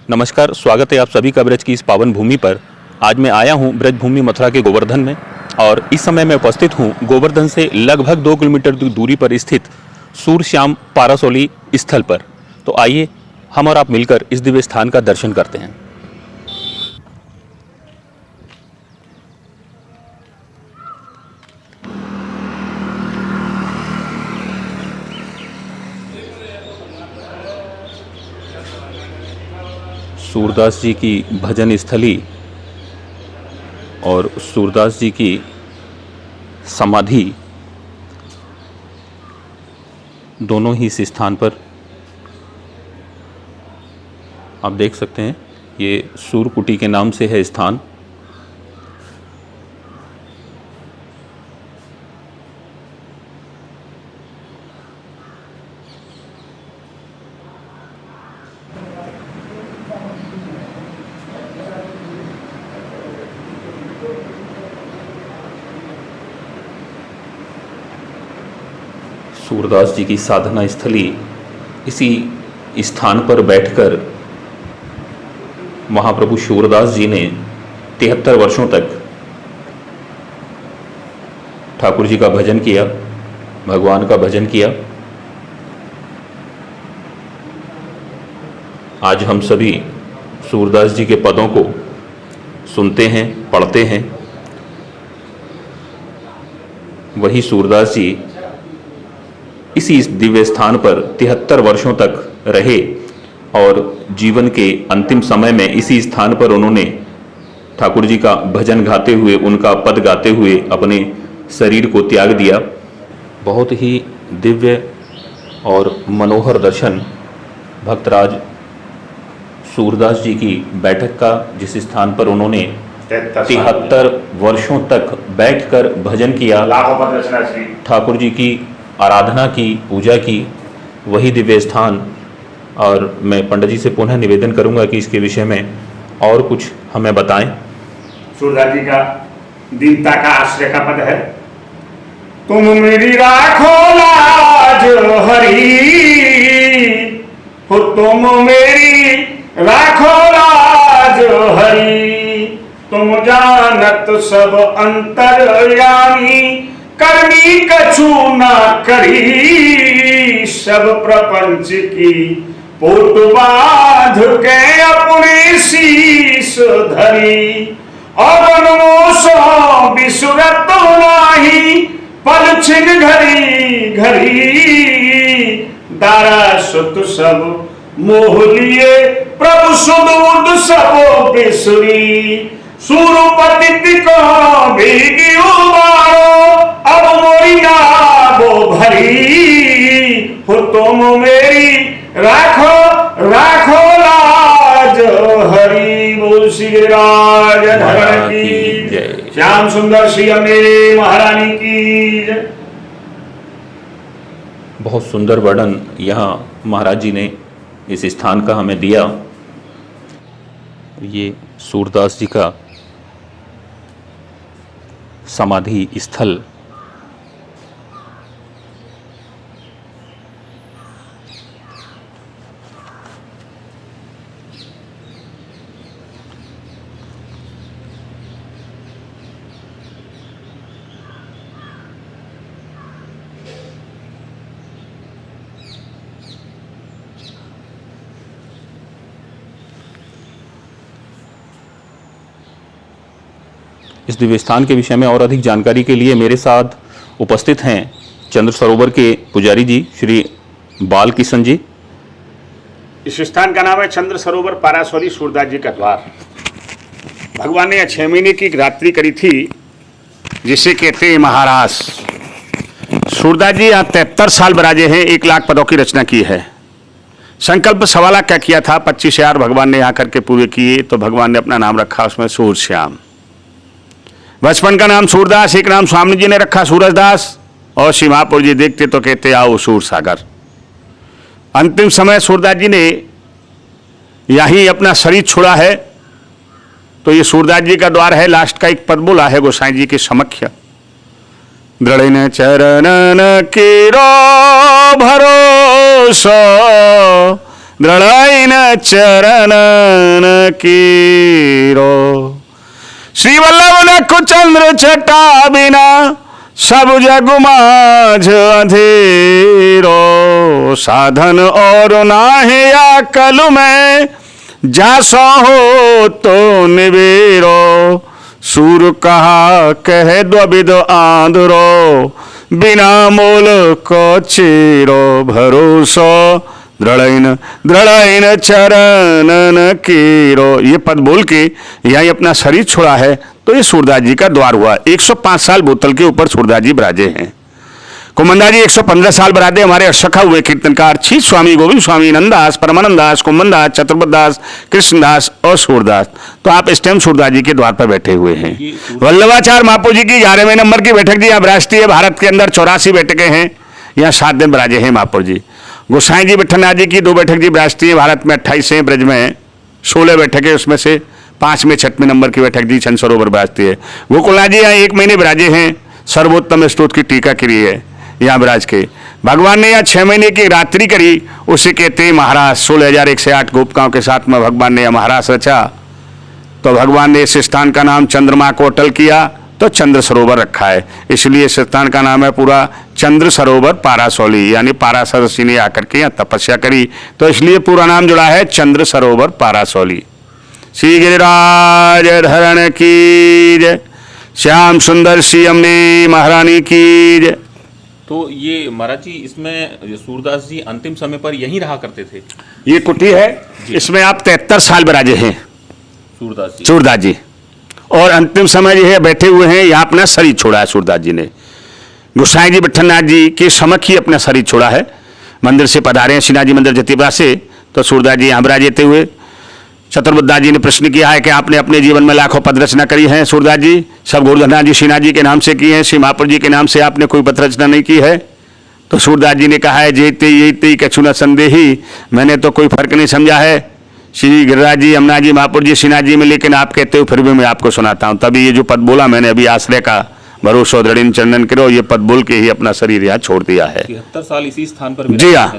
नमस्कार, स्वागत है आप सभी का ब्रज की इस पावन भूमि पर। आज मैं आया हूं ब्रज भूमि मथुरा के गोवर्धन में और इस समय मैं उपस्थित हूं गोवर्धन से लगभग 2 किलोमीटर दूरी पर स्थित सूरश्याम पारासोली स्थल पर। तो आइए हम और आप मिलकर इस दिव्य स्थान का दर्शन करते हैं। सूरदास जी की भजन स्थली और सूरदास जी की समाधि दोनों ही इस स्थान पर आप देख सकते हैं। ये सूरकुटी के नाम से है स्थान। सूरदास जी की साधना स्थली इसी स्थान पर बैठकर महाप्रभु सूरदास जी ने 73 वर्षों तक ठाकुर जी का भजन किया, भगवान का भजन किया। आज हम सभी सूरदास जी के पदों को सुनते हैं, पढ़ते हैं। वही सूरदास जी इसी दिव्य स्थान पर 73 वर्षों तक रहे और जीवन के अंतिम समय में इसी स्थान पर उन्होंने ठाकुर जी का भजन गाते हुए, उनका पद गाते हुए अपने शरीर को त्याग दिया। बहुत ही दिव्य और मनोहर दर्शन भक्तराज सूरदास जी की बैठक का, जिस स्थान पर उन्होंने 73 वर्षों तक बैठकर भजन किया, ठाकुर जी की आराधना की, पूजा की, वही दिव्य स्थान। और मैं पंडित जी से पुनः निवेदन करूंगा कि इसके विषय में और कुछ हमें बताएं। सूरदास जी का दीनता का आश्रय का पद है। तुम मेरी राखो लाज हरी, हो तुम मेरी राखो लाज हरी, तुम जानत सब अंतर्यामी, करनी कछु ना करी, सब प्रपंच की पोट बांध के अपने शीश धरी, और अनुमोसो बिसुरत नाही, पल छिन घड़ी घड़ी, दारा सुत सब मोह लिए, प्रभु सुध उद सब बिसुरी, सूरपति को भीगी उबारो, अब मोरी नाबो भरी, हो तुम मेरी राखो राखो लाज हरि। बोल श्री राज धरण की जय, श्याम सुंदर श्री अम्बे महारानी की जय। बहुत सुंदर वर्णन यहाँ महाराज जी ने इस स्थान का हमें दिया। ये सूरदास जी का समाधि स्थल इस दिव्य स्थान के विषय में और अधिक जानकारी के लिए मेरे साथ उपस्थित हैं चंद्र सरोवर के पुजारी जी श्री बाल किशन जी। इस स्थान का नाम है चंद्र सरोवर पारासोली सूरदास जी का द्वार। भगवान ने 6 महीने की रात्रि करी थी, जिसे कहते हैं महारास। सूरदास जी यहाँ 73 साल बराजे हैं, 1 लाख पदों की रचना की है। संकल्प 1.25 लाख का किया था, 25,000 भगवान ने यहाँ करके पूरे किए, तो भगवान ने अपना नाम रखा उसमें सूरश्याम। बचपन का नाम सूरदास, एक नाम स्वामी जी ने रखा सूरजदास, और सीमापुर जी देखते तो कहते आओ सूर सागर। अंतिम समय सूरदास जी ने यहीं अपना शरीर छोड़ा है, तो ये सूरदास जी का द्वार है। लास्ट का एक पद बोला है गोसाई जी के समक्ष, दृढ़ चरणन केरो भरोसो दृढ़इन चरणन कीरो। श्री वल्लभ नख चंद्र छटा बिना सब जग माझ अंधेरो। साधन और नाहे या कल में जासो हो तो निवेरो। सूर कहा कह द्विविध आंधरो बिना मोल को चीरो। भरोसो दृढ़इन चरणन कीरो। ये पद बोल के यही अपना शरीर छोड़ा है तो ये सूरदास जी का द्वार हुआ। 105 साल बोतल के ऊपर सूरदास जी विराजे हैं। कुमंदा जी 115 साल बरादे हमारे अशखा हुए कीर्तनकार छी स्वामी गोविंद स्वामी नंददास परमानंद दास कुमंदास चतुर्बत दास कृष्णदास और सूरदास। तो आप इस टाइम सूरदास जी के द्वार पर बैठे हुए हैं। वल्लभाचार्य महापू जी की 11वें नंबर की बैठक जी। अब राष्ट्रीय भारत के अंदर 84 बैठकें हैं। यहाँ 7 दिन बराजे हैं महापुर जी। गोसाई जी विठलनाथ जी की 2 बैठक जी राष्ट्रीय भारत में 28 हैं। ब्रज में 16 बैठकें, उसमें से 5 में 6वें नंबर की बैठक जी चंद सरोवर बराजती है। गोकुलनाथ जी यहाँ 1 महीने बराजे हैं। सर्वोत्तम स्तोत्र की टीका करी है यहाँ विराज के। भगवान ने यहाँ 6 महीने की रात्रि करी, उसे कहते हैं महाराज। 16,108 गोपिकाओं के साथ में भगवान ने यह महाराज रचा। तो भगवान ने इस स्थान का नाम चंद्रमा को अटल किया तो चंद्र सरोवर रखा है। इसलिए इस स्थान का नाम है पूरा चंद्र सरोवर पारासौली, यानी पाराशर ऋषि ने आकर के यहाँ तपस्या करी तो इसलिए पूरा नाम जुड़ा है चंद्र सरोवर पारासौली। श्री गिरिराज धरण की जय। श्याम सुंदर श्री अम्बे महारानी की जय। तो ये महाराज जी इसमें सूरदास जी अंतिम समय पर यहीं रहा करते थे। ये कुटी है, इसमें आप 73 साल बराजे हैं सूरदास जी। और अंतिम समय जो है बैठे हुए हैं, यहाँ अपना शरीर छोड़ा है सूरदास जी ने। गोसाई जी विठलनाथ जी के समक्ष ही अपना शरीर छोड़ा है। मंदिर से पधारे हैं श्रीनाथ जी मंदिर जतीबा से, तो सूरदास जी यहाँ विराजते हुए। चतुर्बुद्धा जी ने प्रश्न किया है कि आपने अपने जीवन में लाखों पद रचना करी है सूरदास जी, सब गोवर्धननाथ जी श्रीनाथ जी के नाम से की है, श्री महापुर जी के नाम से आपने कोई पद रचना नहीं की है। तो सूरदास जी ने कहा है जेते ये कछु न संदेही, मैंने तो कोई फर्क नहीं समझा है श्री गिरिराज जी यमुना जी महापुर जी श्रीनाथ जी में, लेकिन आप कहते हो फिर भी मैं आपको सुनाता हूँ। तभी ये जो पद बोला मैंने अभी, आश्रय का भरोसा दृढ़ चंदन करो, ये पद बोल के ही अपना शरीर यहाँ छोड़ दिया है। 73 साल इसी स्थान पर। जी हाँ,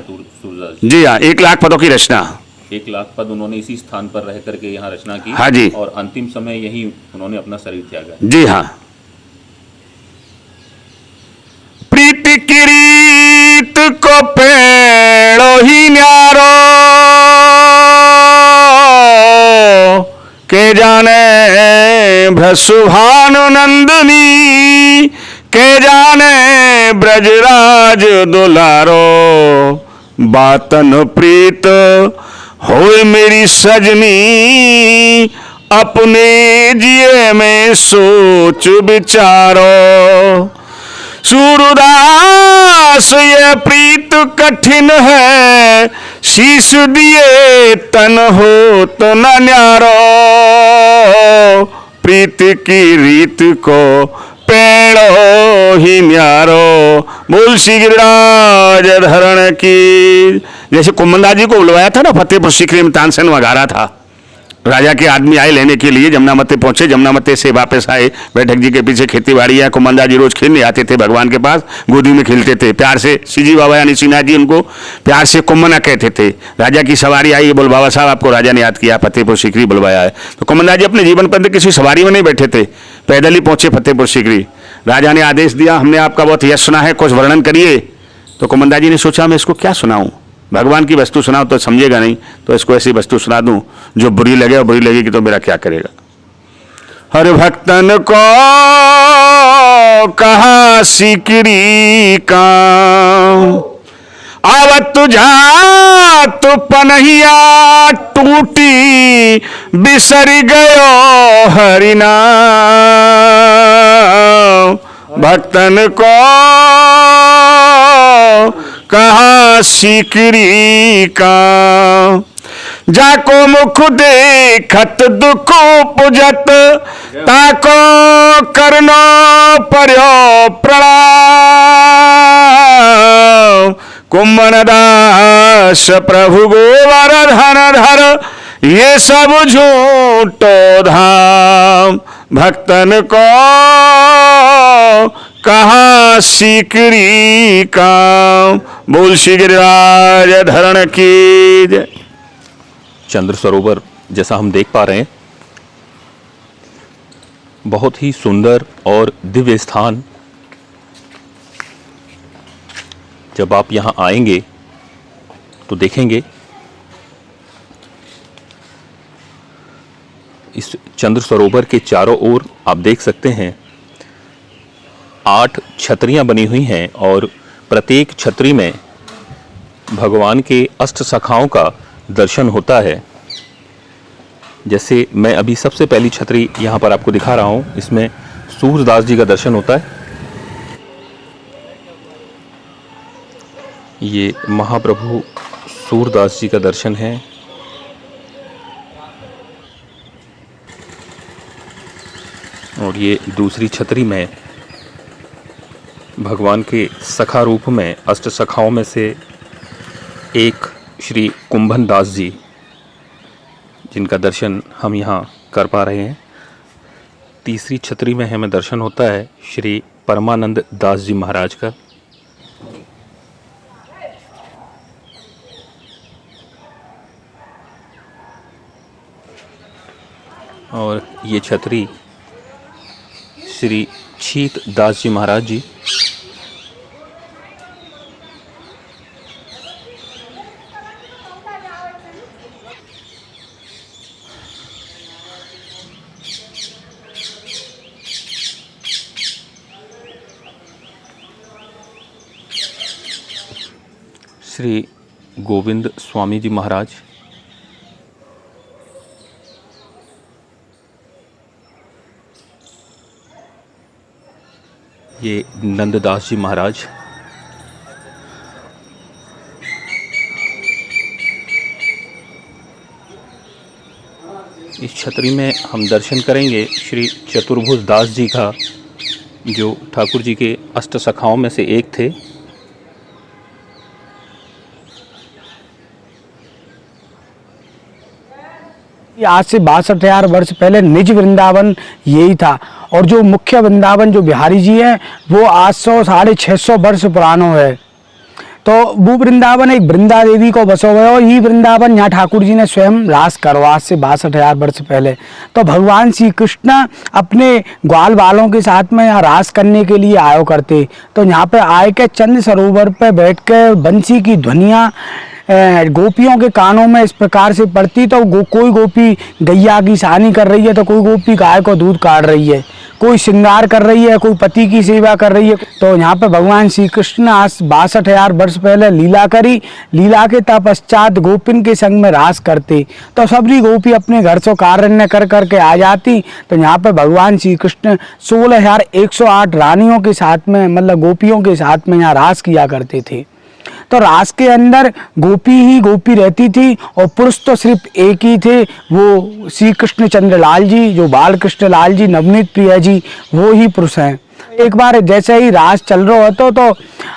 जी हाँ, 1 लाख पदों की रचना। 1 लाख पद उन्होंने इसी स्थान पर रह करके यहाँ रचना की। हाँ जी। और अंतिम समय यही उन्होंने अपना शरीर त्यागा। जी हाँ। प्रीति किरीट को पेड़ो ही न्यारो, के जाने भ्रसुभानु नंदनी, के जाने ब्रजराज दुलारो। बातन प्रीत होए मेरी सजनी, अपने जिए में सोच विचारो। सूरदास ये प्रीत कठिन है, शीश दिए तन हो तो न न्यारो। प्रीति की रीत को पेड़ो ही न्यारो। बोल श्री गिरिराज धरण की। जैसे कुमंदा जी को बुलवाया था ना फतेहपुर सीकरी में, तानसेन वगारा था, राजा के आदमी आए लेने के लिए, जमुनामती पहुंचे, जमुनामती से वापस आए, बैठक जी के पीछे खेती बाड़ी है। कुमंदा जी रोज खेलने आते थे भगवान के पास, गोदी में खेलते थे प्यार से। सीजी बाबा यानी श्रीनाथ जी उनको प्यार से कुम्मना कहते थे। राजा की सवारी आई, बोल बाबा साहब आपको राजा ने याद किया, फतेहपुर सीकरी बुलवाया है। तो कुमंदा जी अपने जीवन पर किसी सवारी में नहीं बैठे थे, पैदल ही पहुंचे फतेहपुर सीकरी। राजा ने आदेश दिया, हमने आपका बहुत यश सुना है, कुछ वर्णन करिए। तो कुमंदा जी ने सोचा मैं इसको क्या सुनाऊं, भगवान की वस्तु सुनाऊं तो समझेगा नहीं, तो इसको ऐसी वस्तु सुना दूं जो बुरी लगे, और बुरी लगेगी तो मेरा क्या करेगा। हर भक्तन को कहा सिकरी का, आवत जात पनहिया टूटी, बिसर गयो हरिना। भक्तन को कहा सिकरी का, जाको मुख देखत दुख पुजत, ताको करनो पर्यो प्रणाम। कुम्मन दास प्रभु गोवर्धन धर, ये सब झूठो धाम। भक्तन को कहा सिकरी का। बोल श्री गिरिराज धरण की जय। चंद्र सरोवर जैसा हम देख पा रहे हैं, बहुत ही सुंदर और दिव्य स्थान। जब आप यहाँ आएंगे तो देखेंगे इस चंद्र सरोवर के चारों ओर आप देख सकते हैं 8 छतरियां बनी हुई हैं और प्रत्येक छतरी में भगवान के अष्ट शाखाओं का दर्शन होता है। जैसे मैं अभी सबसे पहली छतरी यहाँ पर आपको दिखा रहा हूँ, इसमें सूरदास जी का दर्शन होता है। ये महाप्रभु सूरदास जी का दर्शन है। और ये दूसरी छतरी में भगवान के सखा रूप में अष्ट सखाओं में से एक श्री कुंभन दास जी, जिनका दर्शन हम यहाँ कर पा रहे हैं। तीसरी छतरी में हमें दर्शन होता है श्री परमानंद दास जी महाराज का। और ये छतरी श्री छीत दास जी महाराज जी। श्री गोविंद स्वामी जी महाराज। ये नंददास जी महाराज। इस छतरी में हम दर्शन करेंगे श्री चतुर्भुज दास जी का, जो ठाकुर जी के अष्ट सखाओं में से एक थे। आज से 62,000 वर्ष पहले निज वृंदावन यही था, और जो मुख्य वृंदावन जो बिहारी जी है वो 800 साढ़े 600 वर्ष पुरानो है। तो वो वृंदावन एक वृंदा देवी को बसो गए, और ये वृंदावन यहाँ ठाकुर जी ने स्वयं रास करो आज से 62,000 वर्ष पहले। तो भगवान श्री कृष्ण अपने ग्वाल बालों के साथ में यहाँ रास करने के लिए आयो करते। तो यहाँ पे आए के चंद्र सरोवर पे बैठ के बंसी की ध्वनियाँ गोपियों के कानों में इस प्रकार से पड़ती। तो कोई गोपी गैया की सानी कर रही है, तो कोई गोपी गाय को दूध काट रही है, कोई श्रृंगार कर रही है, कोई पति की सेवा कर रही है। तो यहाँ पे भगवान श्री कृष्ण आज 62,000 वर्ष पहले लीला करी। लीला के तत्पश्चात गोपिन के संग में रास करते। तो सबरी गोपी अपने घर से कार्य कर करके आ जाती। तो यहाँ पे भगवान श्री कृष्ण 16,108 रानियों के साथ में, मतलब गोपियों के साथ में यहाँ रास किया करते थे। तो रास के अंदर गोपी ही गोपी रहती थी, और पुरुष तो सिर्फ एक ही थे, वो श्री कृष्ण चंद्र लाल जी, जो बाल कृष्ण लाल जी नवनीत प्रिय जी, वो ही पुरुष हैं। एक बार जैसे ही रास चल रहा होता तो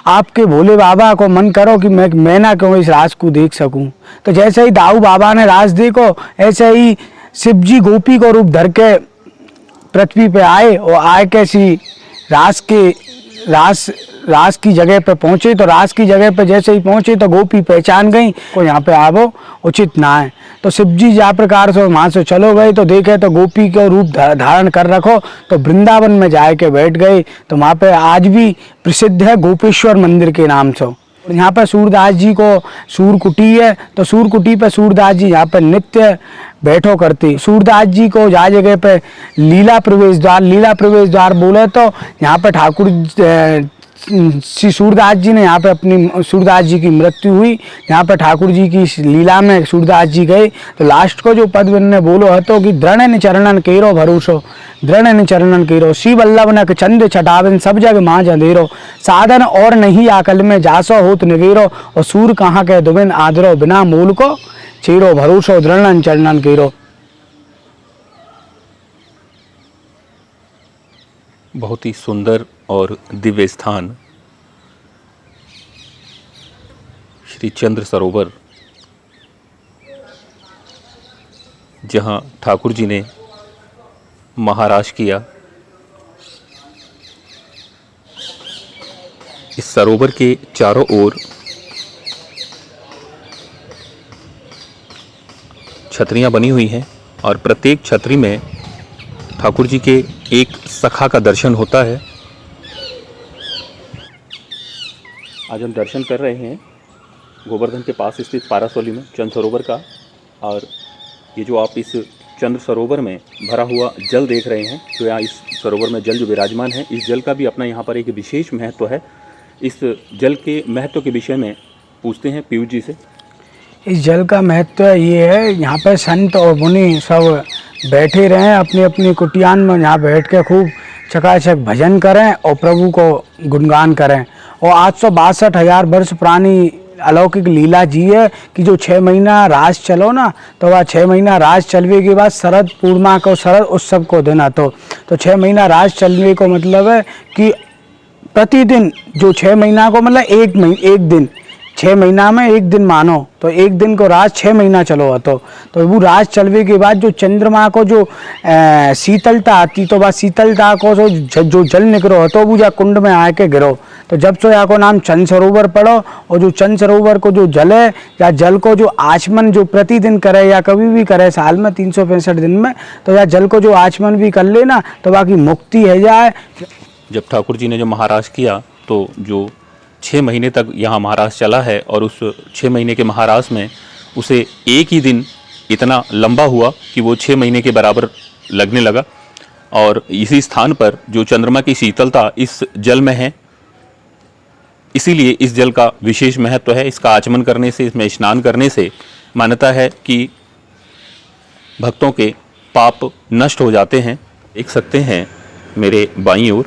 आपके भोले बाबा को मन करो कि मैं ना क्यों इस रास को देख सकूं। तो जैसे ही दाऊ बाबा ने रास देखो, ऐसे ही शिव जी गोपी को रूप धर के पृथ्वी पे आए, और आए कैसी रास की जगह पे पहुंचे। तो रास की जगह पे जैसे ही पहुंचे तो गोपी पहचान गई को यहाँ पे आवो उचित ना है। तो शिव जी जा प्रकार से वहाँ से चलो गए, तो देखे तो गोपी को रूप धारण कर रखो, तो वृंदावन में जाए के बैठ गए। तो वहाँ पे आज भी प्रसिद्ध है गोपेश्वर मंदिर के नाम से। यहाँ पर सूरदास जी को सूरकुटी है, तो सूरकुटी पे सूरदास जी यहाँ पे नित्य बैठो करते। सूरदास जी को जा जगह पे लीला प्रवेश द्वार बोले, तो यहाँ पे ठाकुर श्री सूरदास जी ने यहाँ पे अपनी सूरदास जी की मृत्यु हुई। यहाँ पे ठाकुर जी की लीला में सूरदास जी गए। तो लास्ट को जो पद ने बोलो है तो कि दृढ़ चरणन केरो भरोसो, दृढ़ चरणन केरो श्री वल्लभ नक चंद छटावन सब जग माँ अंधेरो, साधन और नहीं आकल में जासो होत निगेरो, और सूर कहाँ के दुबिन आदरो बिना मूल को चेरो भरोसो दृढ़ चरणन केरो। बहुत ही सुंदर और दिव्य स्थान श्री चंद्र सरोवर, जहां ठाकुर जी ने महाराज किया। इस सरोवर के चारों ओर छतरियाँ बनी हुई हैं और प्रत्येक छतरी में ठाकुर जी के एक सखा का दर्शन होता है। आज हम दर्शन कर रहे हैं गोवर्धन के पास स्थित पारासौली में चंद्र सरोवर का। और ये जो आप इस चंद्र सरोवर में भरा हुआ जल देख रहे हैं, तो यहाँ इस सरोवर में जल जो विराजमान है, इस जल का भी अपना यहाँ पर एक विशेष महत्व है। इस जल के महत्व के विषय में पूछते हैं पीयूष जी से। इस जल का महत्व ये है, यहाँ पर संत और मुनि सब बैठे रहें, अपनी अपनी कुटियान में यहाँ बैठ के खूब चकाचक भजन करें और प्रभु को गुणगान करें। और 862,000 वर्ष पुरानी अलौकिक लीला जी है कि जो 6 महीना रास चलो ना, तो वह 6 महीना रास चलने के बाद शरद पूर्णिमा को शरद उत्सव को दिन तो 6 महीना रास चलने को मतलब है कि प्रतिदिन जो 6 महीना को मतलब एक दिन 6 महीना में एक दिन मानो, तो एक दिन को रात 6 महीना चलो तो वो रात चलने के बाद जो चंद्रमा को जो शीतलता आती, तो वह शीतलता को जो जल निकलो तो वो जा कुंड में आके गिरो। तो जब से यहाँ को नाम चंद्र सरोवर पड़ो, और जो चंद्र सरोवर को जो जल है या जल को जो आचमन जो प्रतिदिन करे या कभी भी करे साल में 365 दिन में, तो या जल को जो आचमन भी कर लेना तो बाकी मुक्ति है जाए। जब ठाकुर जी ने जो महाराज किया, तो जो 6 महीने तक यहाँ महाराज चला है, और उस 6 महीने के महाराज में उसे एक ही दिन इतना लंबा हुआ कि वो 6 महीने के बराबर लगने लगा। और इसी स्थान पर जो चंद्रमा की शीतलता इस जल में है, इसीलिए इस जल का विशेष महत्व है। इसका आचमन करने से, इसमें स्नान करने से मान्यता है कि भक्तों के पाप नष्ट हो जाते हैं। देख सकते हैं मेरे बाईं ओर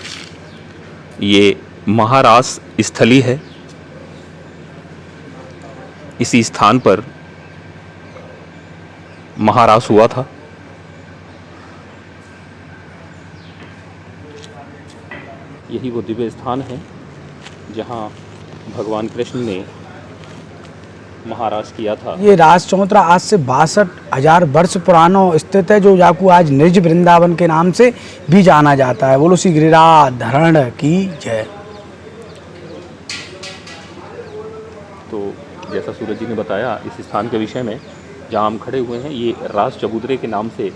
ये महारास स्थली है। इसी स्थान पर महारास हुआ था। यही वो दिव्य स्थान है जहां भगवान कृष्ण ने महारास किया था। ये रास चौतरा आज से 62,000 वर्ष पुराना स्थित है, जो जाकू आज निज वृंदावन के नाम से भी जाना जाता है। बोलो श्री गिरिराधरण की जय। तो जैसा सूरज जी ने बताया इस स्थान के विषय में, जहाँ हम खड़े हुए हैं, ये रास चबूतरे के नाम से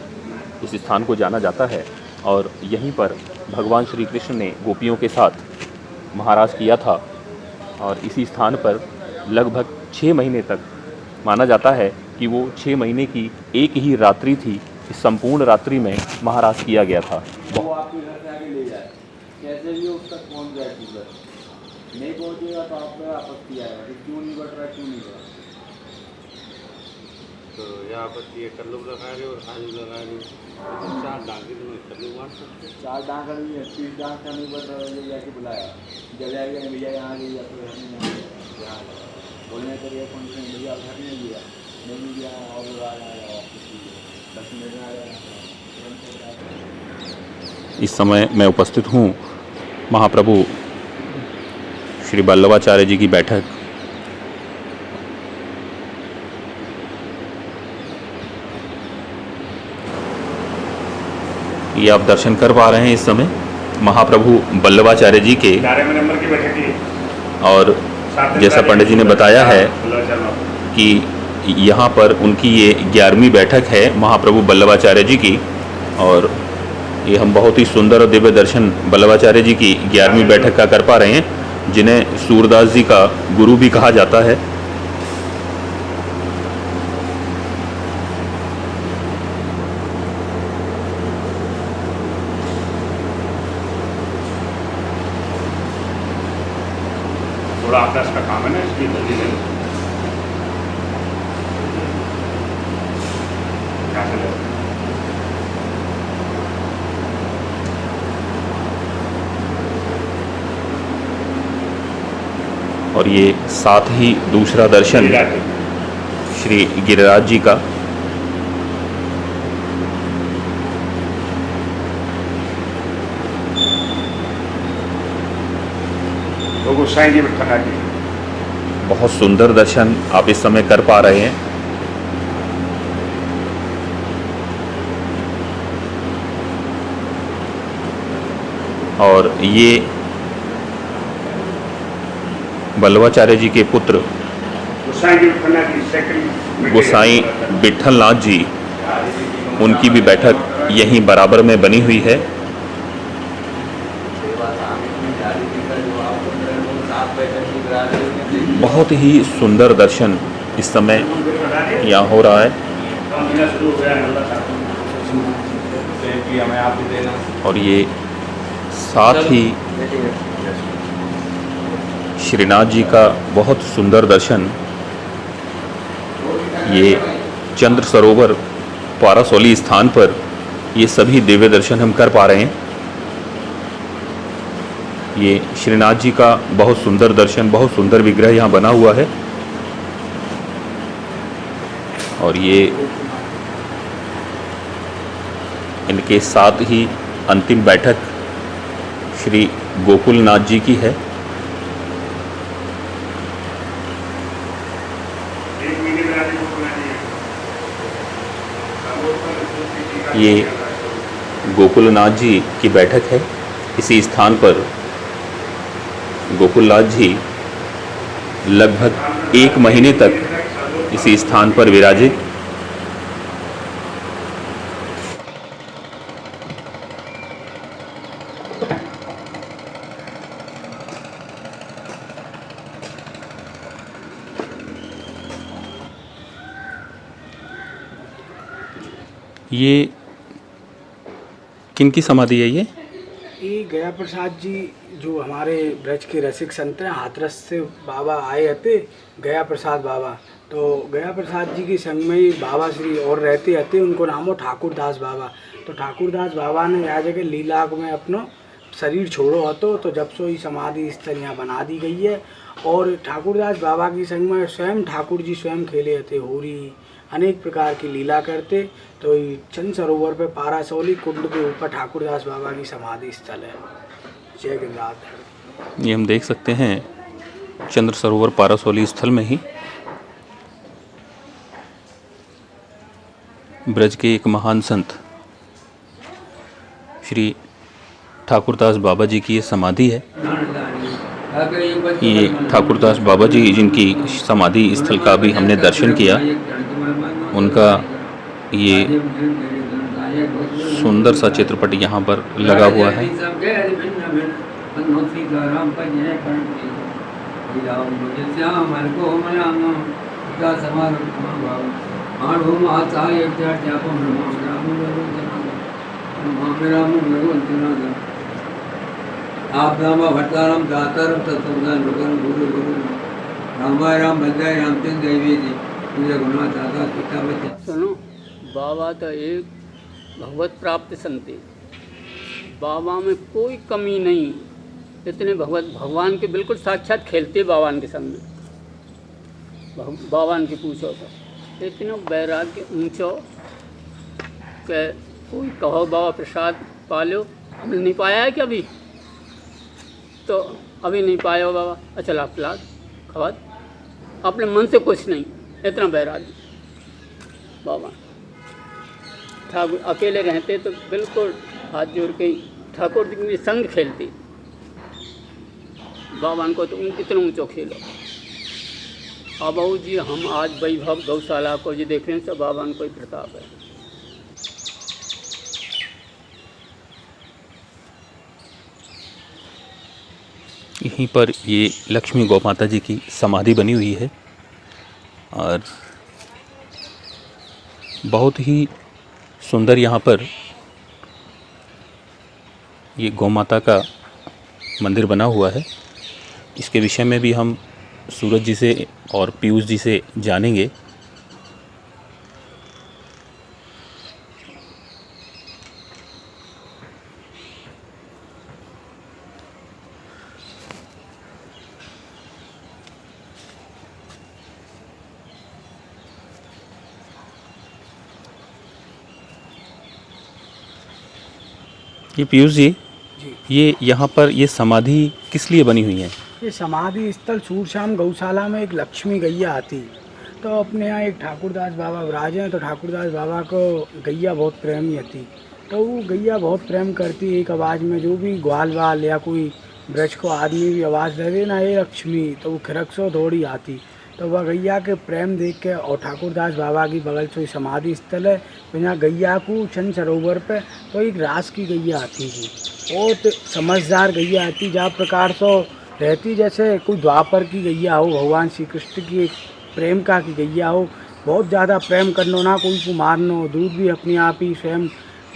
इस स्थान को जाना जाता है। और यहीं पर भगवान श्री कृष्ण ने गोपियों के साथ महारास किया था। और इसी स्थान पर लगभग 6 महीने तक माना जाता है कि वो 6 महीने की एक ही रात्रि थी। इस संपूर्ण रात्रि में महारास किया गया था। वो आपके घर से आगे ले जाए, कैसे भी उस तक पहुंच जाए। नहीं पहुंचेगा तो आप पे आपत्ति आएगा कि क्यों नहीं बढ़ रहा, क्यों नहीं बढ़ रहा। तो यह आपत्ति है, कल्लू लगा रहे और आलू लगा रहे। 4 डांगे कल्लू मार सकते, 4 डांग भी है, 30 डांग का नहीं बढ़ रहा है। जाके बुलाया, जब जाएगा भैया यहाँ गई या फिर यहाँ बोलने के लिए कौन से भैया घर नहीं लिया, नहीं लिया और आया 10 मिनट में आया। इस समय मैं उपस्थित हूँ महाप्रभु श्री वल्लभाचार्य जी की बैठक। ये आप दर्शन कर पा रहे हैं इस समय महाप्रभु वल्लभाचार्य जी के। 11वें नंबर की बैठक की। और जैसा पंडित जी ने बताया है कि यहाँ पर उनकी ये 11वीं बैठक है महाप्रभु वल्लभाचार्य जी की। और ये हम बहुत ही सुंदर और दिव्य दर्शन वल्लभाचार्य जी की 11वीं बैठक का कर पा रहे हैं, जिन्हें सूरदास जी का गुरु भी कहा जाता है। थोड़ा आपका इसका काम है ना, इसकी जल्दी ले लो। क्या चले और ये साथ ही दूसरा दर्शन श्री गिरिराज जी का। तो गोसाई जी बैठा जी, बहुत सुंदर दर्शन आप इस समय कर पा रहे हैं। और ये वल्लभाचार्य जी के पुत्र गोसाई जी उत्पन्ना की सेकंड गोसाई विट्ठलनाथ जी, उनकी भी बैठक यहीं बराबर में बनी हुई है। बहुत ही सुंदर दर्शन इस समय यहाँ हो रहा है। और ये साथ ही श्रीनाथ जी का बहुत सुंदर दर्शन ये चंद्र सरोवर पारासौली स्थान पर ये सभी दिव्य दर्शन हम कर पा रहे हैं। ये श्रीनाथ जी का बहुत सुंदर दर्शन, बहुत सुंदर विग्रह यहाँ बना हुआ है। और ये इनके साथ ही अंतिम बैठक श्री गोकुलनाथ जी की है। ये गोकुलनाथ जी की बैठक है। इसी स्थान पर गोकुलनाथ जी लगभग 1 महीने तक इसी स्थान पर विराजे। ये किनकी समाधि है ये? ये गया प्रसाद जी जो हमारे ब्रज के रसिक संत हैं, हाथरस से बाबा आए थे गया प्रसाद बाबा। तो गया प्रसाद जी के संग में ही बाबा श्री और रहते थे, उनको नाम हो ठाकुरदास बाबा। तो ठाकुरदास बाबा ने यहाँ जगह लीला में अपना शरीर छोड़ो हतो, तो जब सो ही समाधि स्थल यहाँ बना दी गई है। और ठाकुरदास बाबा के संग में स्वयं ठाकुर जी स्वयं खेले थे होरी, अनेक प्रकार की लीला करते। तो चंद्र सरोवर पे पारासौली कुंड के ऊपर ठाकुरदास बाबा की समाधि स्थल है। जय गिरिराज। ये हम देख सकते हैं चंद्र सरोवर पारासौली स्थल में ही ब्रज के एक महान संत श्री ठाकुरदास बाबा जी की ये समाधि है। ये ठाकुरदास बाबा जी जिनकी समाधि स्थल का भी हमने दर्शन किया, उनका ये सुंदर सा चित्रपट यहाँ पर लगा हुआ है। आप राम भट्टाराम दातारम तत्वज्ञान रुकन गुरु गुरु रामाय राम भद्राय रामचंद्र देवी जी पूजा गुना दाता पिता बच्चा। सुनो, बाबा तो एक भगवत प्राप्त संत, बाबा में कोई कमी नहीं। इतने भगवान के बिल्कुल साक्षात खेलते बाबान के संग में। बाबान की पूछो तो इतना वैराग्य ऊंचो के कोई कहो बाबा प्रसाद पालो, हमने नहीं पाया है कि अभी तो अभी नहीं पाया हो बाबा। अच्छा लाभ लाद खबर अपने मन से कुछ नहीं, इतना वैराग्य बाबा। ठाकुर अकेले रहते तो बिल्कुल हाथ जोड़ के ठाकुर जी के संग खेलते। बाबा को तो इतना ऊंचो खेलो। अब बहू जी हम आज वैभव गौशाला को जी देख रहे हैं, सब बाबा को ही प्रताप है। यहीं पर ये लक्ष्मी गौ माता जी की समाधि बनी हुई है और बहुत ही सुंदर यहाँ पर ये गौ माता का मंदिर बना हुआ है। इसके विषय में भी हम सूरज जी से और पीयूष जी से जानेंगे। ये पीयूष जी, ये यहाँ पर ये समाधि किस लिए बनी हुई है? ये समाधि स्थल सूरश्याम गौशाला में एक लक्ष्मी गैया आती, तो अपने यहाँ एक ठाकुरदास बाबा विराज हैं। तो ठाकुरदास बाबा को गैया बहुत प्रेमी थी, तो वो गैया बहुत प्रेम करती। एक आवाज़ में जो भी ग्वाल वाल या कोई ब्रज को आदमी भी आवाज़ दे दे ना, ये लक्ष्मी, तो वो खिरक सो दौड़ी आती। तो वह गैया के प्रेम देख के और ठाकुरदास बाबा की बगल से समाधि स्थल है, तो यहाँ गैया को चंद सरोवर पे तो एक रास की गैया आती थी, बहुत समझदार गैया आती, जहाँ प्रकार तो रहती जैसे कोई द्वापर की गैया हो, भगवान श्री कृष्ण की एक प्रेम का की गैया हो, बहुत ज़्यादा प्रेम करनो ना, कोई को मारनो, दूध भी अपने आप ही स्वयं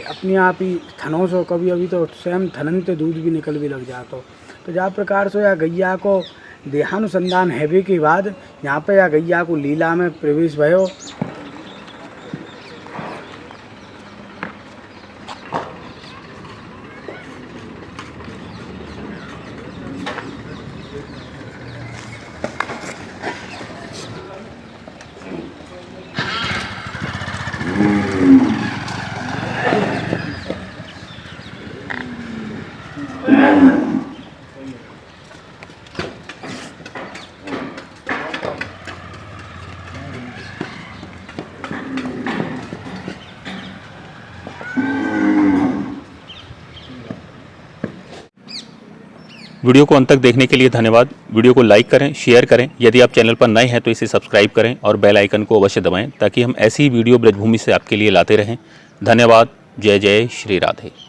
अपने आप ही थनों से, कभी अभी तो स्वयं थनन से दूध भी निकल भी लग जाता। तो जहाँ प्रकार से या गैया को देहानुसंधान हैवे के बाद यहाँ पे या गैया को लीला में प्रवेश भयो। वीडियो को अंत तक देखने के लिए धन्यवाद। वीडियो को लाइक करें, शेयर करें। यदि आप चैनल पर नए हैं तो इसे सब्सक्राइब करें और बेल आइकन को अवश्य दबाएं ताकि हम ऐसी ही वीडियो ब्रजभूमि से आपके लिए लाते रहें। धन्यवाद। जय जय श्री राधे।